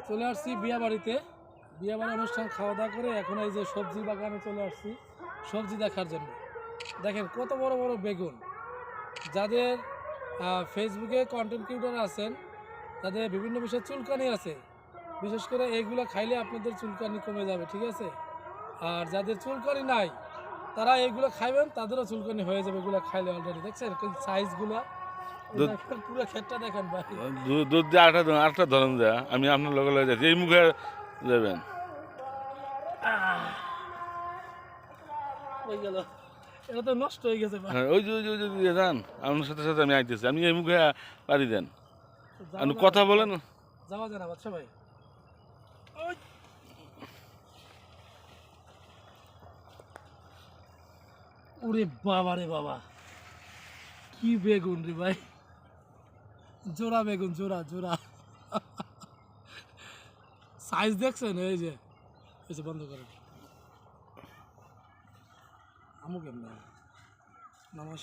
চলে আসছি বিয়াবাড়িতে। বিয়াবাড়ি অনুষ্ঠান খাওয়া দাওয়া করে এখন এই যে সবজি বাগানে চলে আসছি সবজি দেখার জন্য। দেখেন কত বড় বড় বেগুন। যাদের ফেসবুকে কন্টেন্ট ক্রিয়েটর আছেন, তাদের বিভিন্ন বিষয়ে চুলকানি আছে, বিশেষ করে এইগুলো খাইলে আপনাদের চুলকানি কমে যাবে, ঠিক আছে? আর যাদের চুলকানি নাই তারা এইগুলো খাইবেন, তাদেরও চুলকানি হয়ে যাবে এগুলো খাইলে। অলরেডি দেখছেন সাইজগুলো, দুধ পুরো ক্ষেতটা দেখেন ভাই। দুধ দিয়ে আটটা ধরন দেয়া আমি আপনার লগে লগে যাচ্ছি এই মুখে যাবেন। হয়ে গেল, এটা তো নষ্ট হয়ে গেছে ভাই। হ্যাঁ ওই যে দিয়ে যান আপনার সাথে সাথে আমি আইতেছি আপনি এই মুখে পারি দেন যাওয়া আপনি যায় কথা না, বলেন। যাওয়া যায় না বাচ্চা ভাই। ওই, ওরে বাবা রে বাবা, কি বেগুন রে ভাই, জোড়া বেগুন, জোড়া জোড়া। সাইজ দেখছেন? এই যে বন্ধ করেন। আমু কেমন নামাজ